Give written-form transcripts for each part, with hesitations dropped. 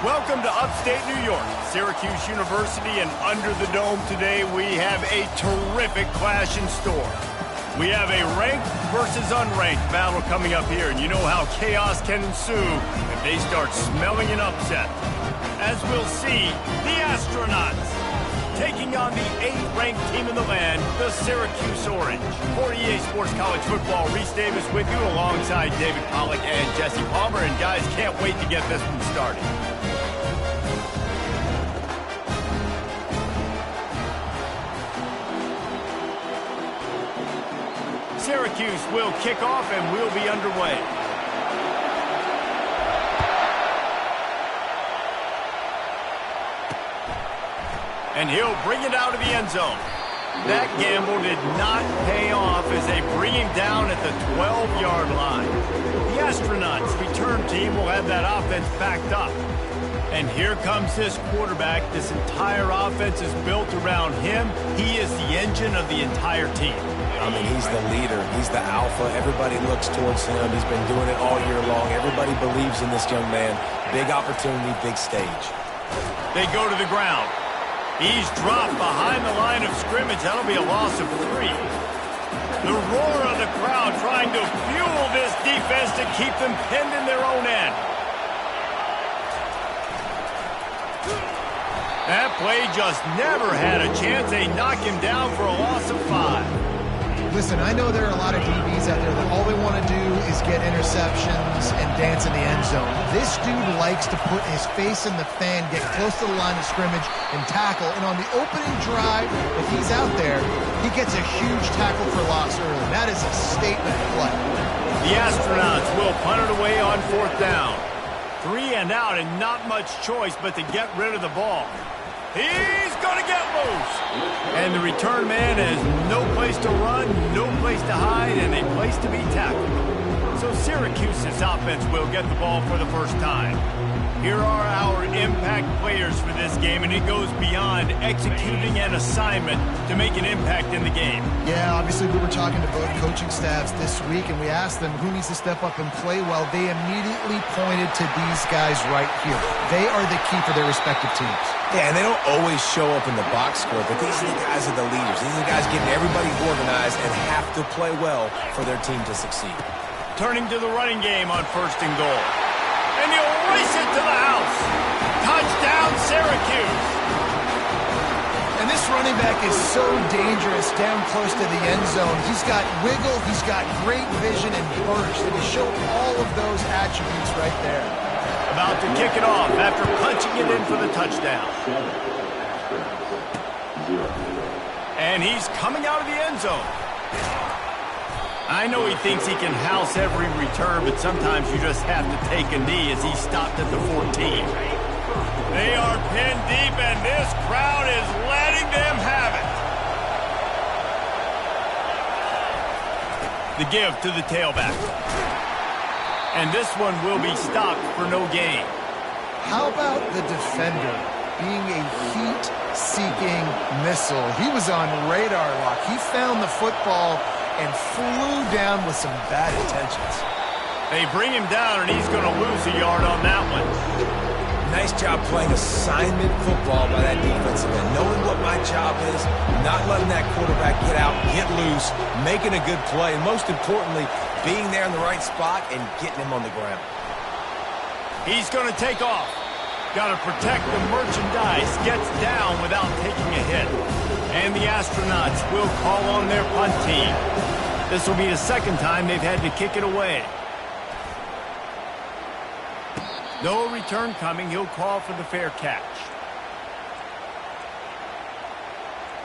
Welcome to upstate New York, Syracuse University, and under the dome today we have a terrific clash in store. We have a ranked versus unranked battle coming up here, and you know how chaos can ensue if they start smelling an upset. As we'll see, the Astronauts taking on the 8th-ranked team in the land, the Syracuse Orange. For EA Sports College Football, Reese Davis with you alongside David Pollack and Jesse Palmer, and guys, can't wait to get this one started. Syracuse will kick off and we'll be underway. And he'll bring it out of the end zone. That gamble did not pay off as they bring him down at the 12-yard line. The Astronauts return team will have that offense backed up. And here comes this quarterback. This entire offense is built around him. He is the engine of the entire team. I mean, he's the leader. He's the alpha. Everybody looks towards him. He's been doing it all year long. Everybody believes in this young man. Big opportunity, big stage. They go to the ground. He's dropped behind the line of scrimmage. That'll be a loss of 3. The roar of the crowd trying to fuel this defense to keep them pinned in their own end. That play just never had a chance. They knock him down for a loss of 5. Listen, I know there are a lot of DBs out there that all they want to do is get interceptions and dance in the end zone. This dude likes to put his face in the fan, get close to the line of scrimmage, and tackle. And on the opening drive, if he's out there, he gets a huge tackle for loss early. That is a statement play. The Astronauts will punt it away on 4th down. 3 and out, and not much choice but to get rid of the ball. He's going to get loose. And the return man has no place to run, no place to hide, and a place to be tackled. So Syracuse's offense will get the ball for the first time. Here are our impact players for this game, and it goes beyond executing an assignment to make an impact in the game. Yeah, obviously we were talking to both coaching staffs this week, and we asked them who needs to step up and play well. They immediately pointed to these guys right here. They are the key for their respective teams. Yeah, and they don't always show up in the box score, but these are the guys that are the leaders. These are the guys getting everybody organized and have to play well for their team to succeed. Turning to the running game on 1st and goal. And he'll race it to the house. Touchdown, Syracuse. And this running back is so dangerous down close to the end zone. He's got wiggle, he's got great vision and burst, and he showed all of those attributes right there. About to kick it off after punching it in for the touchdown. And he's coming out of the end zone. I know he thinks he can house every return, but sometimes you just have to take a knee as he stopped at the 14. They are pinned deep, and this crowd is letting them have it. The give to the tailback. And this one will be stopped for no gain. How about the defender being a heat-seeking missile? He was on radar lock. He found the football and flew down with some bad intentions. They bring him down, and he's going to lose a yard on that one. Nice job playing assignment football by that defensive end. Knowing what my job is, not letting that quarterback get out, get loose, making a good play, and most importantly, being there in the right spot and getting him on the ground. He's going to take off. Got to protect the merchandise. Gets down without taking a hit. And the Astronauts will call on their punt team. This will be the 2nd time they've had to kick it away. No return coming. He'll call for the fair catch.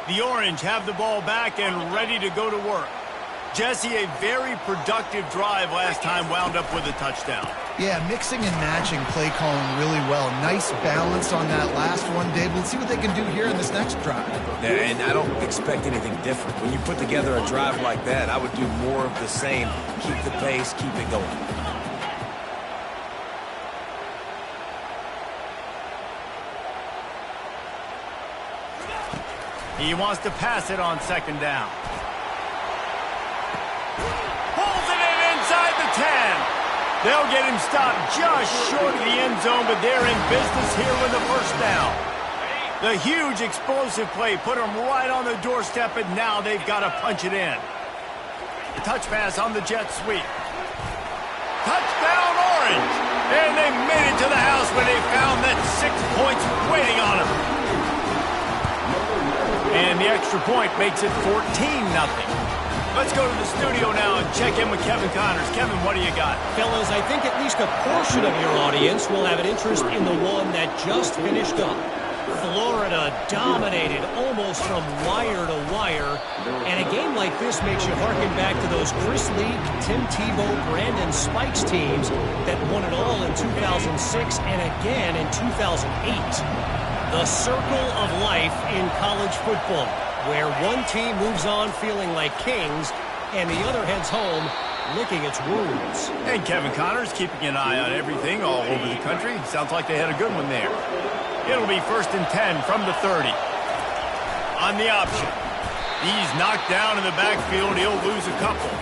The Orange have the ball back and ready to go to work. Jesse, a very productive drive last time, wound up with a touchdown. Yeah, mixing and matching play calling really well. Nice balance on that last one, Dave. Let's see what they can do here in this next drive. Yeah, and I don't expect anything different. When you put together a drive like that, I would do more of the same. Keep the pace, keep it going. He wants to pass it on 2nd down. Pulls it in inside the 10. They'll get him stopped just short of the end zone, but they're in business here with the first down. The huge explosive play put them right on the doorstep, and now they've got to punch it in. Touch pass on the jet sweep. Touchdown, Orange! And they made it to the house when they found that 6 points waiting on them. And the extra point makes it 14-0. Let's go to the studio now and check in with Kevin Connors. Kevin, what do you got? Fellas, I think at least a portion of your audience will have an interest in the one that just finished up. Florida dominated almost from wire to wire, and a game like this makes you harken back to those Chris Leak, Tim Tebow, Brandon Spikes teams that won it all in 2006 and again in 2008. The circle of life in college football, where one team moves on feeling like kings and the other heads home licking its wounds. And Kevin Connors keeping an eye on everything all over the country. Sounds like they had a good one there. It'll be 1st and 10 from the 30. On the option. He's knocked down in the backfield. He'll lose a couple.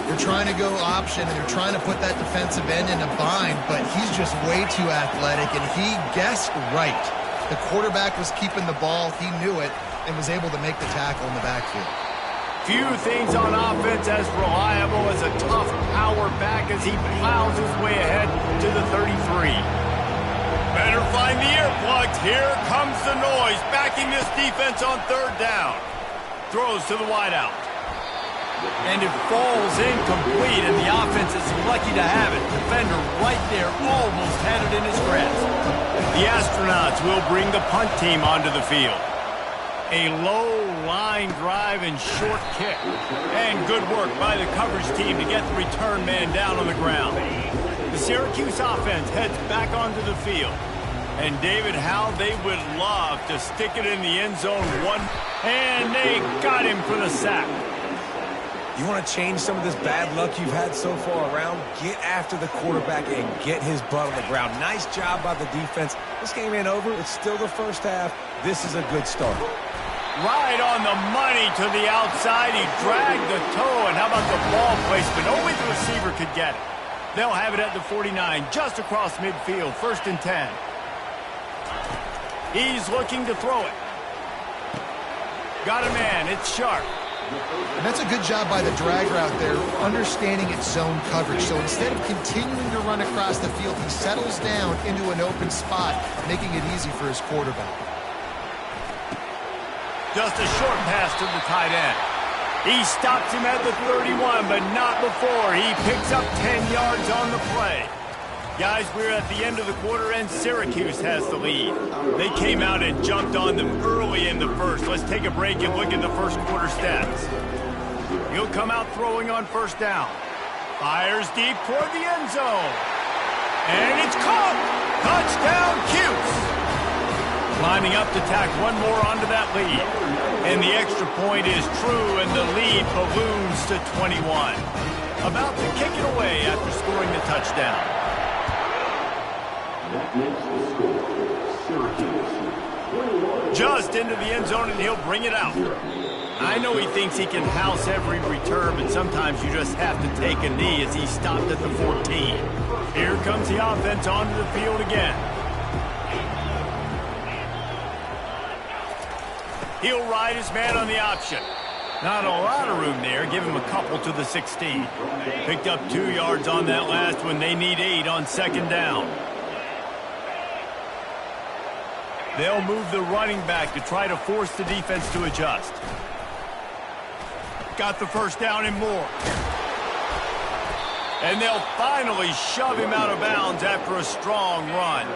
They're trying to go option, and they're trying to put that defensive end in a bind, but he's just way too athletic, and he guessed right. The quarterback was keeping the ball. He knew it and was able to make the tackle in the backfield. Few things on offense as reliable as a tough power back as he plows his way ahead to the 33. Better find the earplugs. Here comes the noise, backing this defense on 3rd down. Throws to the wideout. And it falls incomplete, and the offense is lucky to have it. Defender right there almost had it in his grasp. The Astronauts will bring the punt team onto the field. A low line drive and short kick. And good work by the coverage team to get the return man down on the ground. The Syracuse offense heads back onto the field. And David, how they would love to stick it in the end zone one. And they got him for the sack. You want to change some of this bad luck you've had so far around? Get after the quarterback and get his butt on the ground. Nice job by the defense. This game ain't over. It's still the first half. This is a good start. Right on the money to the outside. He dragged the toe. And how about the ball placement? Only the receiver could get it. They'll have it at the 49, just across midfield. 1st and 10. He's looking to throw it. Got a man. It's Sharp. And that's a good job by the drag route there, understanding its zone coverage. So instead of continuing to run across the field, he settles down into an open spot, making it easy for his quarterback. Just a short pass to the tight end. He stops him at the 31, but not before. He picks up 10 yards on the play. Guys, we're at the end of the quarter, and Syracuse has the lead. They came out and jumped on them early in the first. Let's take a break and look at the first quarter stats. He'll come out throwing on 1st down. Fires deep toward the end zone. And it's caught! Touchdown, Cuse! Lining up to tack one more onto that lead. And the extra point is true, and the lead balloons to 21. About to kick it away after scoring the touchdown. Just into the end zone, and he'll bring it out. I know he thinks he can house every return, but sometimes you just have to take a knee as he stopped at the 14. Here comes the offense onto the field again. He'll ride his man on the option. Not a lot of room there. Give him a couple to the 16. Picked up 2 yards on that last one. They need 8 on 2nd down. They'll move the running back to try to force the defense to adjust. Got the 1st down and more. And they'll finally shove him out of bounds after a strong run.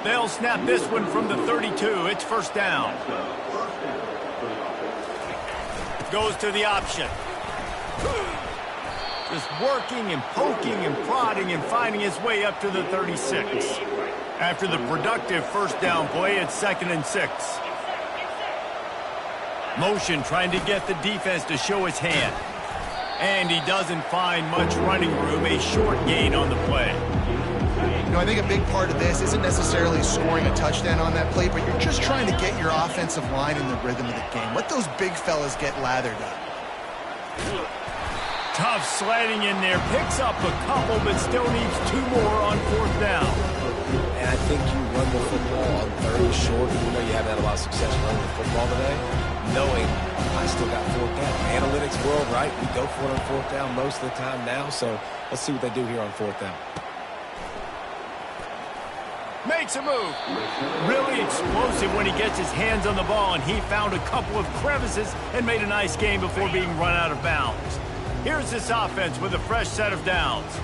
They'll snap this one from the 32. It's 1st down. Goes to the option. Just working and poking and prodding and finding his way up to the 36. After the productive 1st down play, it's 2nd and 6. Motion trying to get the defense to show his hand. And he doesn't find much running room, a short gain on the play. You know, I think a big part of this isn't necessarily scoring a touchdown on that play, but you're just trying to get your offensive line in the rhythm of the game. Let those big fellas get lathered up. Tough sledding in there. Picks up a couple, but still needs 2 more on 4th down. And I think you run the football on 3rd and short, even though you haven't had a lot of success running the football today, knowing I still got 4th down. Analytics world, right? We go for it on 4th down most of the time now, so let's see what they do here on 4th down. Makes a move. Really explosive when he gets his hands on the ball, and he found a couple of crevices and made a nice game before being run out of bounds. Here's this offense with a fresh set of downs.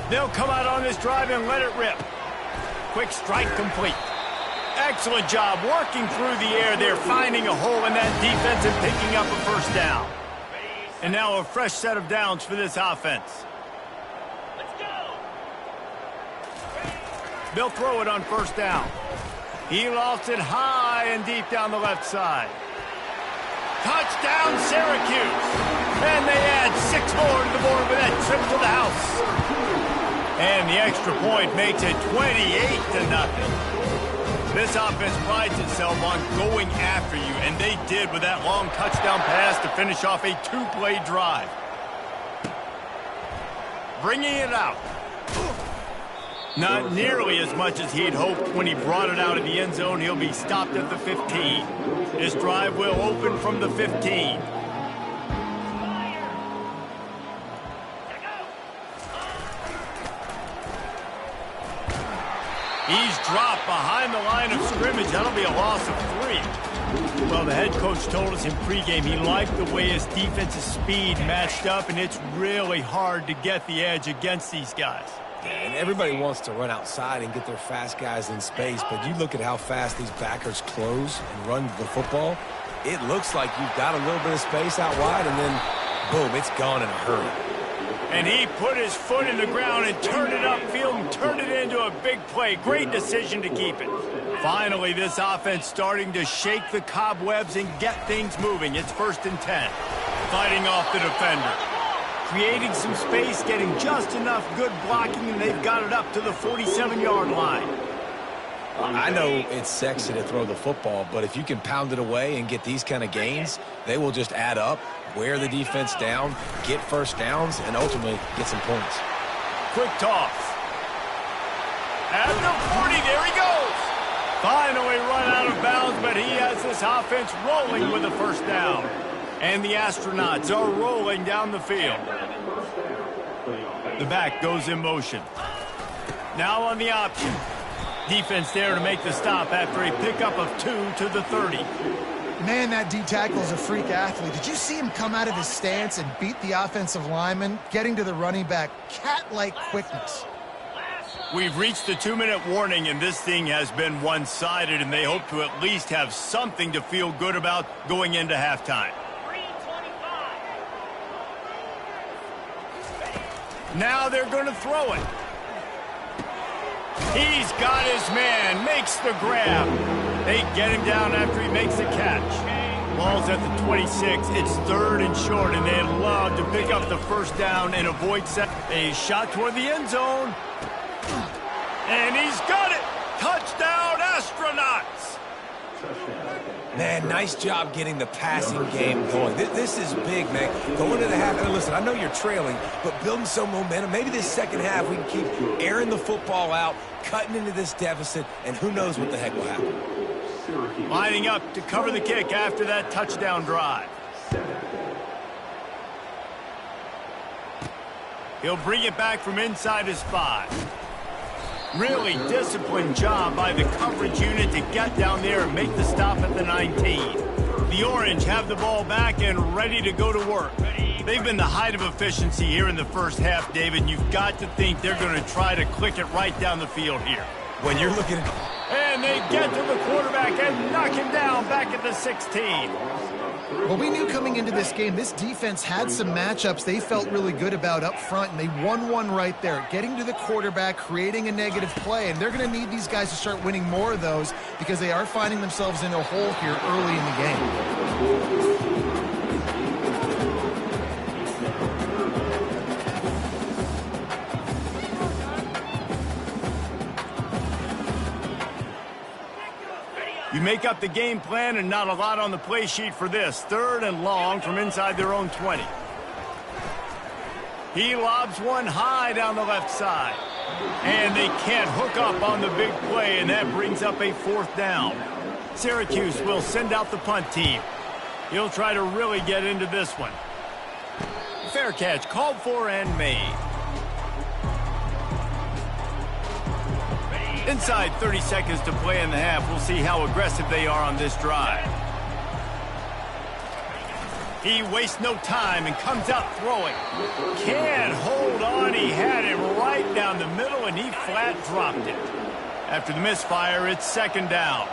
They'll come out on this drive and let it rip. Quick strike complete. Excellent job working through the air there, finding a hole in that defense and picking up a 1st down. And now a fresh set of downs for this offense. They'll throw it on 1st down. He lofts it high and deep down the left side. Touchdown, Syracuse. And they add 6 more to the board with that trip to the house. And the extra point makes it 28-0. This offense prides itself on going after you, and they did with that long touchdown pass to finish off a 2-play drive. Bringing it out. Not nearly as much as he'd hoped when he brought it out of the end zone. He'll be stopped at the 15. This drive will open from the 15. He's dropped behind the line of scrimmage. That'll be a loss of 3. Well, the head coach told us in pregame he liked the way his defensive speed matched up, and it's really hard to get the edge against these guys. And everybody wants to run outside and get their fast guys in space, but you look at how fast these backers close and run the football. It looks like you've got a little bit of space out wide, and then, boom, it's gone in a hurry. And he put his foot in the ground and turned it upfield and turned it into a big play. Great decision to keep it. Finally, this offense starting to shake the cobwebs and get things moving. It's 1st and 10. Fighting off the defender. Creating some space, getting just enough good blocking, and they've got it up to the 47-yard line. I know it's sexy to throw the football, but if you can pound it away and get these kind of gains, they will just add up, wear the defense down, get 1st downs, and ultimately get some points. Quick toss. At the 40, there he goes. Finally run out of bounds, but he has this offense rolling with a 1st down. And the Astronauts are rolling down the field. The back goes in motion. Now on the option. Defense there to make the stop after a pickup of 2 to the 30. Man, that D-tackle is a freak athlete. Did you see him come out of his stance and beat the offensive lineman, getting to the running back? Cat-like quickness. We've reached the 2-minute warning, and this thing has been one-sided, and they hope to at least have something to feel good about going into halftime. Now they're going to throw it. He's got his man, makes the grab. They get him down after he makes the catch. Ball's at the 26. It's 3rd and short, and they'd love to pick up the 1st down and avoid a shot toward the end zone. And he's got it. Touchdown, Astronauts. Man, nice job getting the passing game going. This is big, man. Going to the half, and listen, I know you're trailing, but building some momentum. Maybe this second half we can keep airing the football out, cutting into this deficit, and who knows what the heck will happen. Lining up to cover the kick after that touchdown drive. He'll bring it back from inside his 5. Really disciplined job by the coverage unit to get down there and make the stop at the 19. The Orange have the ball back and ready to go to work. They've been the height of efficiency here in the first half, David. You've got to think they're going to try to click it right down the field here. When you're looking at... And they get to the quarterback and knock him down back at the 16. Well, we knew coming into this game, this defense had some matchups they felt really good about up front, and they won one right there, getting to the quarterback, creating a negative play, and they're going to need these guys to start winning more of those because they are finding themselves in a hole here early in the game. You make up the game plan and not a lot on the play sheet for this. 3rd and long from inside their own 20. He lobs one high down the left side. And they can't hook up on the big play, and that brings up a 4th down. Syracuse will send out the punt team. He'll try to really get into this one. Fair catch called for and made. Inside 30 seconds to play in the half. We'll see how aggressive they are on this drive. He wastes no time and comes out throwing. Can't hold on. He had it right down the middle, and he flat dropped it. After the misfire, it's 2nd down.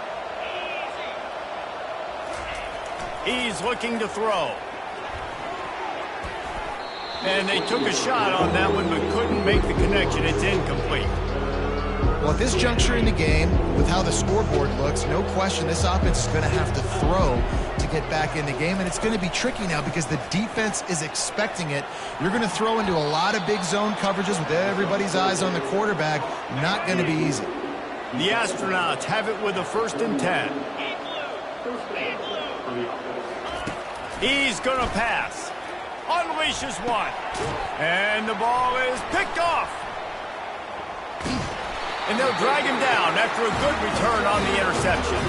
He's looking to throw. And they took a shot on that one, but couldn't make the connection. It's incomplete. Well, at this juncture in the game, with how the scoreboard looks, no question this offense is going to have to throw to get back in the game, and it's going to be tricky now because the defense is expecting it. You're going to throw into a lot of big zone coverages with everybody's eyes on the quarterback. Not going to be easy. The Astronauts have it with a 1st and 10. He's going to pass. Unleashes one. And the ball is picked off. And they'll drag him down after a good return on the interception.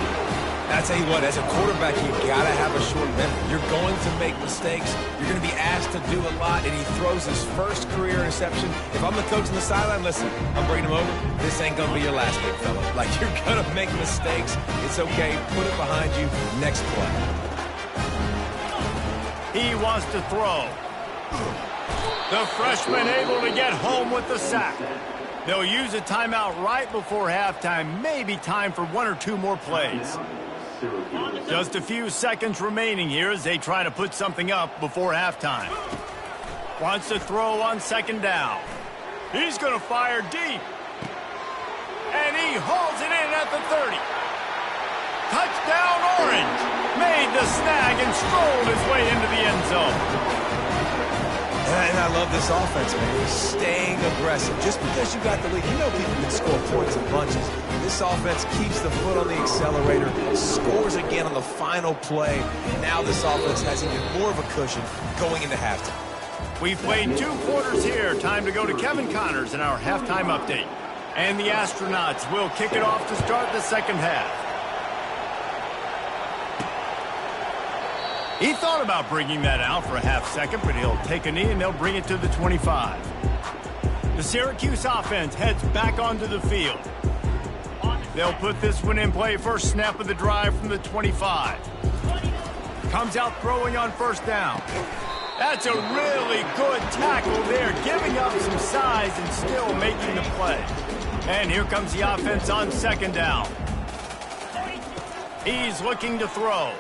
I tell you what, as a quarterback, you got to have a short memory. You're going to make mistakes. You're going to be asked to do a lot, and he throws his first career interception. If I'm the coach on the sideline, listen, I'm bringing him over. This ain't going to be your last big fella. Like, you're going to make mistakes. It's okay. Put it behind you. Next play. He wants to throw. The freshman able to get home with the sack. They'll use a timeout right before halftime. Maybe time for 1 or 2 more plays. Just a few seconds remaining here as they try to put something up before halftime. Wants to throw on 2nd down. He's going to fire deep. And he hauls it in at the 30. Touchdown Orange. Made the snag and strolled his way into the end zone. And I love this offense, man. Staying aggressive. Just because you got the lead, you know people can score points in bunches. This offense keeps the foot on the accelerator, scores again on the final play. Now this offense has even more of a cushion going into halftime. We've played 2 quarters here. Time to go to Kevin Connors in our halftime update. And the Astronauts will kick it off to start the 2nd half. He thought about bringing that out for a half second, but he'll take a knee and they'll bring it to the 25. The Syracuse offense heads back onto the field. They'll put this one in play. First snap of the drive from the 25. Comes out throwing on 1st down. That's a really good tackle there, giving up some size and still making the play. And here comes the offense on 2nd down. He's looking to throw.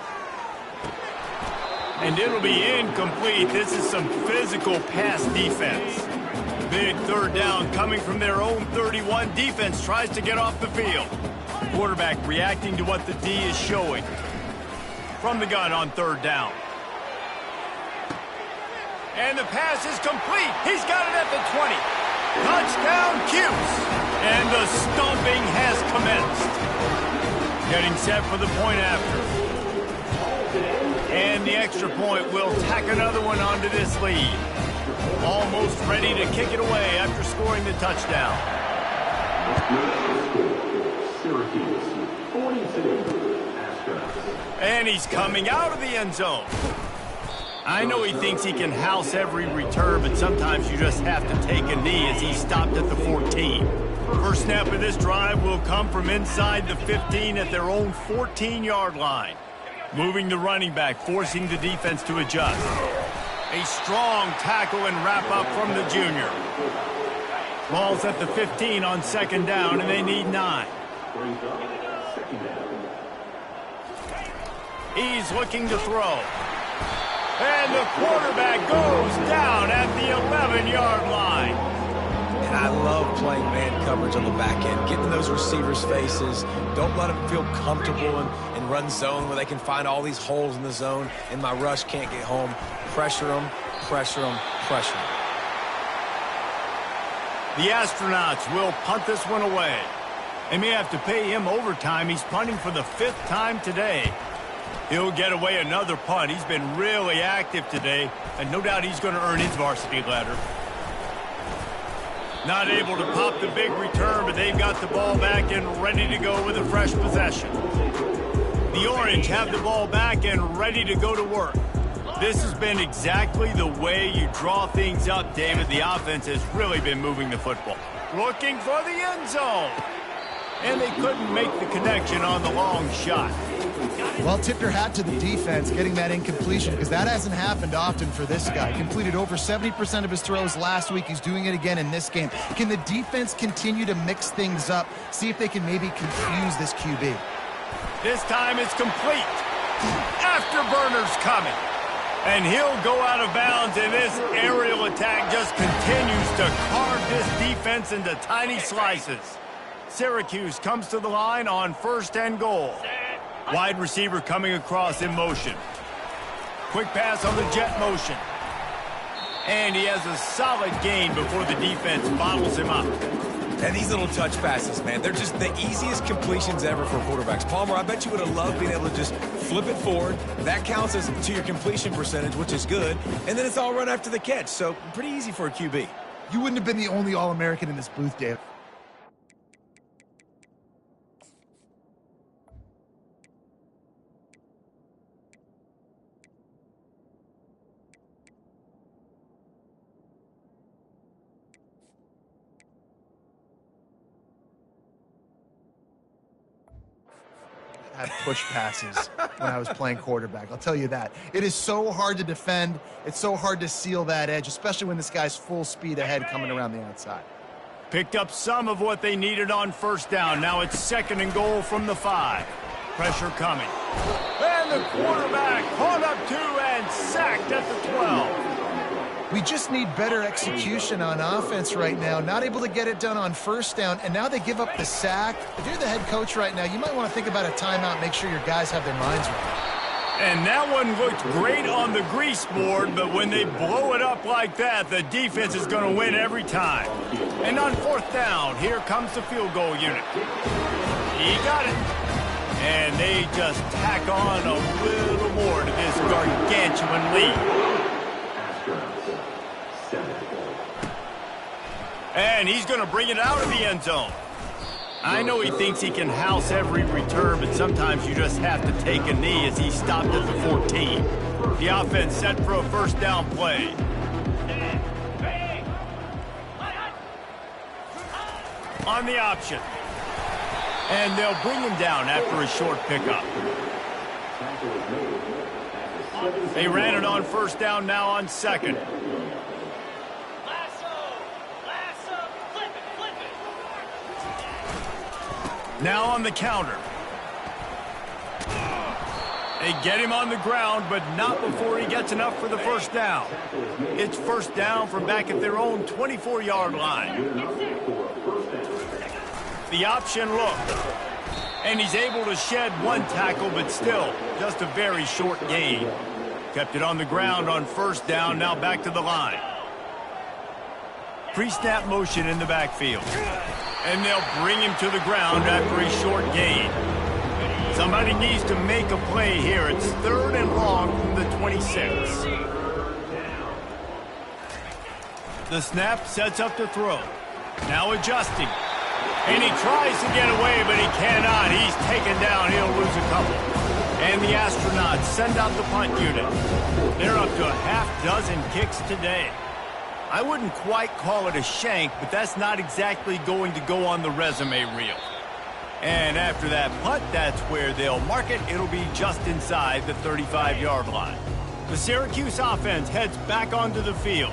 And it'll be incomplete. This is some physical pass defense. Big 3rd down coming from their own 31. Defense tries to get off the field. Quarterback reacting to what the D is showing. From the gun on 3rd down. And the pass is complete. He's got it at the 20. Touchdown Cuse. And the stomping has commenced. Getting set for the point after. And the extra point will tack another one onto this lead. Almost ready to kick it away after scoring the touchdown. And he's coming out of the end zone. I know he thinks he can house every return, but sometimes you just have to take a knee as he stopped at the 14. First snap of this drive will come from inside the 15 at their own 14-yard line. Moving the running back, forcing the defense to adjust. A strong tackle and wrap-up from the junior. Ball's at the 15 on 2nd down, and they need 9. He's looking to throw. And the quarterback goes down at the 11-yard line. And I love playing man coverage on the back end, getting those receivers' faces. Don't let them feel comfortable and run zone where they can find all these holes in the zone, and my rush can't get home. Pressure them, pressure them, pressure them. The Astronauts will punt this one away. They may have to pay him overtime. He's punting for the 5th time today. He'll get away another punt. He's been really active today, and no doubt he's going to earn his varsity letter. Not able to pop the big return, but they've got the ball back and ready to go with a fresh possession. The Orange have the ball back and ready to go to work. This has been exactly the way you draw things up, David. The offense has really been moving the football. Looking for the end zone. And they couldn't make the connection on the long shot. Well, tip your hat to the defense getting that incompletion, because that hasn't happened often for this guy. Completed over 70% of his throws last week. He's doing it again in this game. Can the defense continue to mix things up, see if they can maybe confuse this QB? This time it's complete. Afterburner's coming. And he'll go out of bounds, and this aerial attack just continues to carve this defense into tiny slices. Syracuse comes to the line on 1st and goal. Wide receiver coming across in motion. Quick pass on the jet motion. And he has a solid gain before the defense bottles him up. And these little touch passes, man, they're just the easiest completions ever for quarterbacks. Palmer, I bet you would have loved being able to just flip it forward. That counts as to your completion percentage, which is good. And then it's all run after the catch, so pretty easy for a QB. You wouldn't have been the only All-American in this booth, Dave. Had push passes when I was playing quarterback. I'll tell you that. It is so hard to defend. It's so hard to seal that edge, especially when this guy's full speed ahead coming around the outside. Picked up some of what they needed on 1st down. Now it's 2nd and goal from the 5. Pressure coming. And the quarterback caught up 2 and sacked at the 12. We just need better execution on offense right now. Not able to get it done on 1st down, and now they give up the sack. If you're the head coach right now, you might want to think about a timeout, make sure your guys have their minds right. And that one looked great on the grease board, but when they blow it up like that, the defense is going to win every time. And on 4th down, here comes the field goal unit. He got it. And they just tack on a little more to this gargantuan lead. And he's going to bring it out of the end zone. I know he thinks he can house every return, but sometimes you just have to take a knee as he stopped at the 14. The offense set for a 1st down play. On the option. And they'll bring him down after a short pickup. They ran it on 1st down, now on 2nd. Now on the counter. They get him on the ground, but not before he gets enough for the 1st down. It's 1st down from back at their own 24-yard line. The option look. And he's able to shed 1 tackle, but still just a very short gain. Kept it on the ground on 1st down, now back to the line. Pre-snap motion in the backfield. And they'll bring him to the ground after a short gain. Somebody needs to make a play here. It's 3rd and long from the 26. The snap sets up the throw. Now adjusting. And he tries to get away, but he cannot. He's taken down. He'll lose a couple. And the Astronauts send out the punt unit. They're up to a half-dozen kicks today. I wouldn't quite call it a shank, but that's not exactly going to go on the resume reel. And after that punt, that's where they'll mark it. It'll be just inside the 35-yard line. The Syracuse offense heads back onto the field.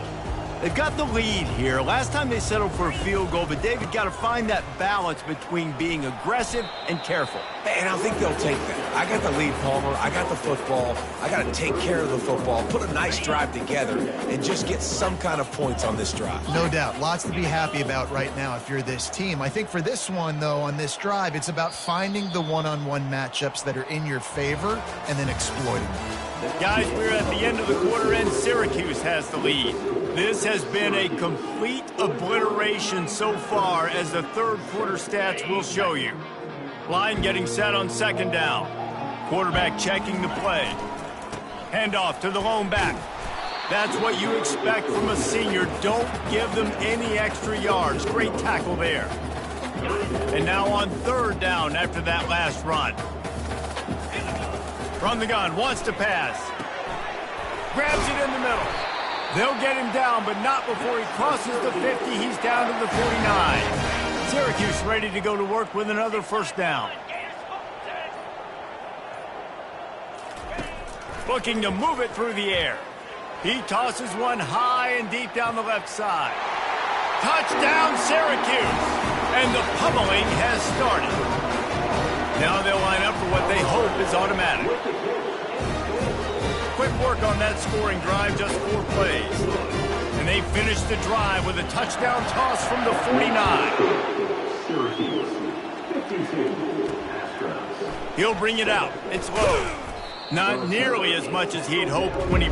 They've got the lead here. Last time they settled for a field goal, but David got to find that balance between being aggressive and careful. And I think they'll take that. I got the lead, Palmer. I got the football. I got to take care of the football, put a nice drive together, and just get some kind of points on this drive. No doubt. Lots to be happy about right now if you're this team. I think for this one, though, on this drive, it's about finding the one-on-one matchups that are in your favor and then exploiting them. Guys, we're at the end of the quarter, and Syracuse has the lead. This has been a complete obliteration so far, as the 3rd quarter stats will show you. Line getting set on 2nd down. Quarterback checking the play. Handoff to the lone back. That's what you expect from a senior. Don't give them any extra yards. Great tackle there. And now on third down after that last run. From the gun, wants to pass. Grabs it in the middle. They'll get him down, but not before he crosses the 50. He's down to the 49. Syracuse ready to go to work with another first down. Looking to move it through the air. He tosses one high and deep down the left side. Touchdown, Syracuse! And the pummeling has started. Now they'll line up for what they hope is automatic. Quick work on that scoring drive, just 4 plays. And they finish the drive with a touchdown toss from the 49. He'll bring it out. It's low. Not nearly as much as he'd hoped when he...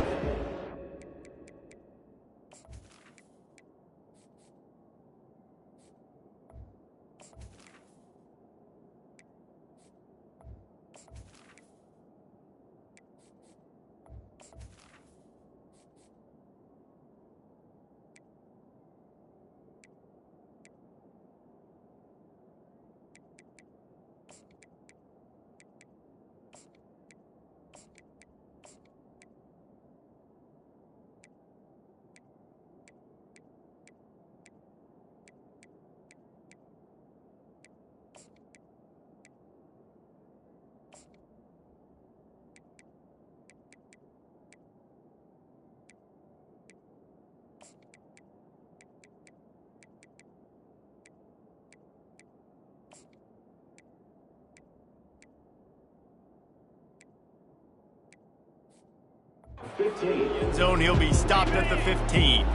Zone, he'll be stopped at the 15.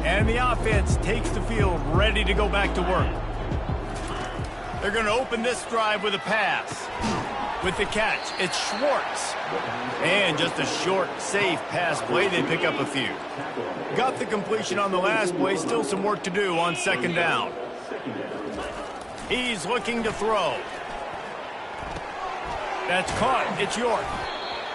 And the offense takes the field ready to go back to work. They're going to open this drive with a pass. With the catch, it's Schwartz. And just a short, safe pass play, they pick up a few. Got the completion on the last play, still some work to do on second down. He's looking to throw. That's caught, it's York.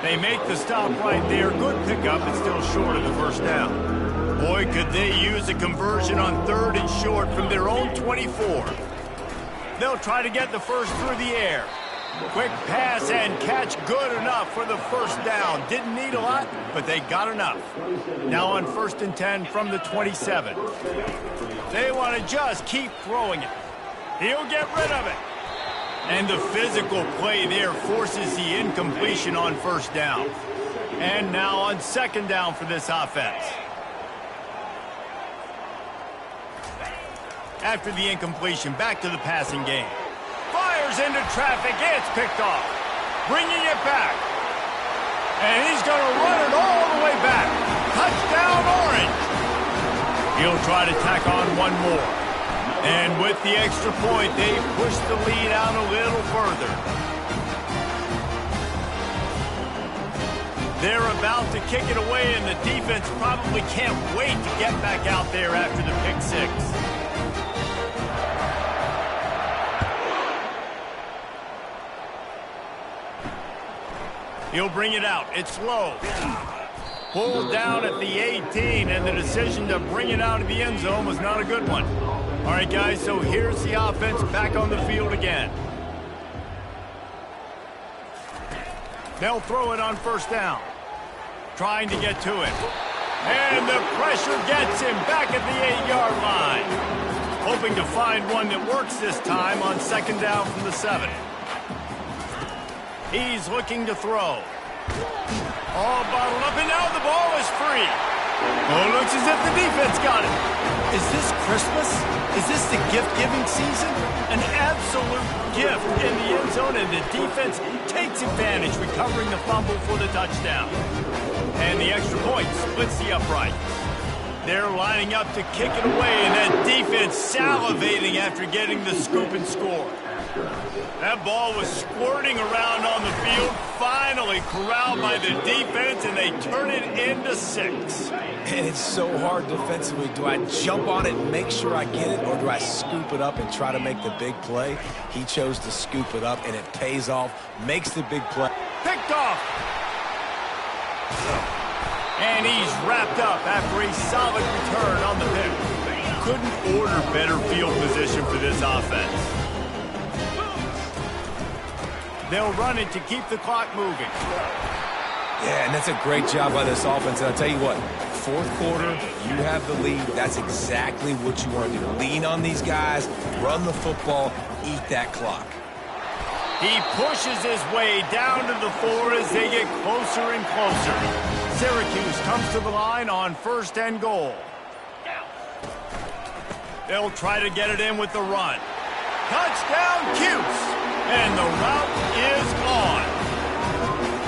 They make the stop right there. Good pickup, but still short of the first down. Boy, could they use a conversion on third and short from their own 24. They'll try to get the first through the air. Quick pass and catch, good enough for the first down. Didn't need a lot, but they got enough. Now on 1st and 10 from the 27. They want to just keep throwing it. He'll get rid of it. And the physical play there forces the incompletion on first down. And now on second down for this offense. After the incompletion, back to the passing game. Fires into traffic, it's picked off. Bringing it back. And he's going to run it all the way back. Touchdown, Orange. He'll try to tack on one more. And with the extra point, they push the lead out a little further. They're about to kick it away, and the defense probably can't wait to get back out there after the pick six. He'll bring it out. It's low. Pulled down at the 18, and the decision to bring it out of the end zone was not a good one. All right, guys, so here's the offense back on the field again. They'll throw it on first down. Trying to get to it. And the pressure gets him back at the 8-yard line. Hoping to find one that works this time on second down from the 7. He's looking to throw. All bottled up, and now the ball is free. Oh, looks as if the defense got it. Is this Christmas? Is this the gift-giving season? An absolute gift in the end zone, and the defense takes advantage, recovering the fumble for the touchdown. And the extra point splits the upright. They're lining up to kick it away, and that defense salivating after getting the scoop and score. That ball was squirting around on the field, finally corralled by the defense, and they turn it into 6. And it's so hard defensively. Do I jump on it and make sure I get it, or do I scoop it up and try to make the big play? He chose to scoop it up, and it pays off, makes the big play. Picked off. And he's wrapped up after a solid return on the pick. Couldn't order better field position for this offense. They'll run it to keep the clock moving. Yeah, and that's a great job by this offense. And I'll tell you what, fourth quarter, you have the lead. That's exactly what you want to do. Lean on these guys, run the football, eat that clock. He pushes his way down to the 4 as they get closer and closer. Syracuse comes to the line on 1st and goal. They'll try to get it in with the run. Touchdown, Cuse! And the route is on.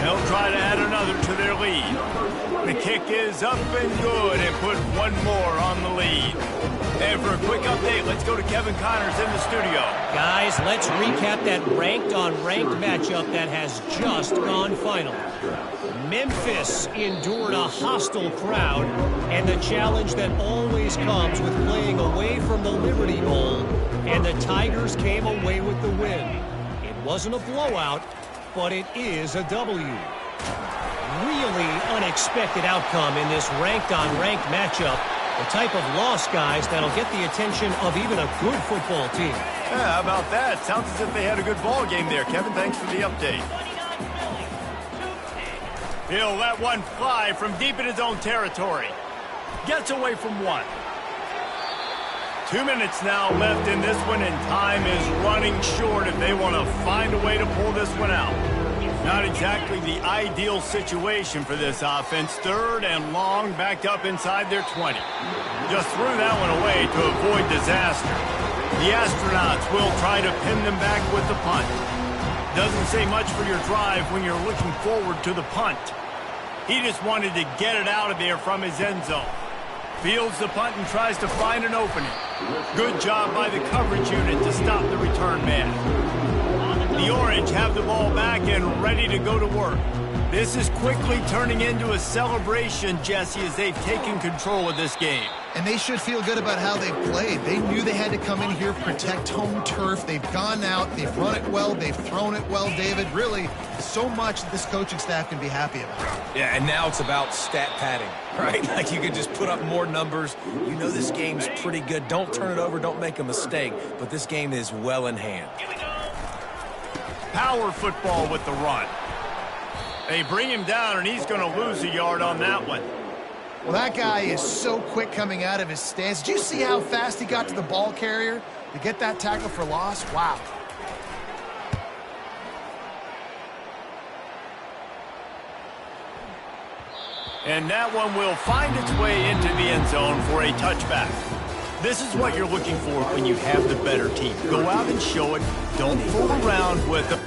They'll try to add another to their lead. The kick is up and good and put one more on the lead. And for a quick update, let's go to Kevin Connors in the studio. Guys, let's recap that ranked-on-ranked matchup that has just gone final. Memphis endured a hostile crowd and the challenge that always comes with playing away from the Liberty Bowl, and the Tigers came away with the win. It wasn't a blowout, but it is a W. Really unexpected outcome in this ranked-on-ranked matchup. The type of loss, guys, that'll get the attention of even a good football team. Yeah, how about that? Sounds as if they had a good ball game there. Kevin, thanks for the update. He'll let one fly from deep in his own territory. Gets away from one. 2 minutes now left in this one, and time is running short if they want to find a way to pull this one out. Not exactly the ideal situation for this offense. 3rd and long, backed up inside their 20. Just threw that one away to avoid disaster. The Astronauts will try to pin them back with the punt. Doesn't say much for your drive when you're looking forward to the punt. He just wanted to get it out of there from his end zone. Fields the punt and tries to find an opening. Good job by the coverage unit to stop the return man. The Orange have the ball back and ready to go to work. This is quickly turning into a celebration, Jesse, as they've taken control of this game. And they should feel good about how they've played. They knew they had to come in here, protect home turf. They've gone out, they've run it well, they've thrown it well, David. Really, so much that this coaching staff can be happy about. Yeah, and now it's about stat padding, right? Like you can just put up more numbers. You know this game's pretty good. Don't turn it over, don't make a mistake. But this game is well in hand. Power football with the run. They bring him down, and he's going to lose a yard on that one. Well, that guy is so quick coming out of his stance. Did you see how fast he got to the ball carrier to get that tackle for loss? Wow. And that one will find its way into the end zone for a touchback. This is what you're looking for when you have the better team. Go out and show it. Don't fool around with them.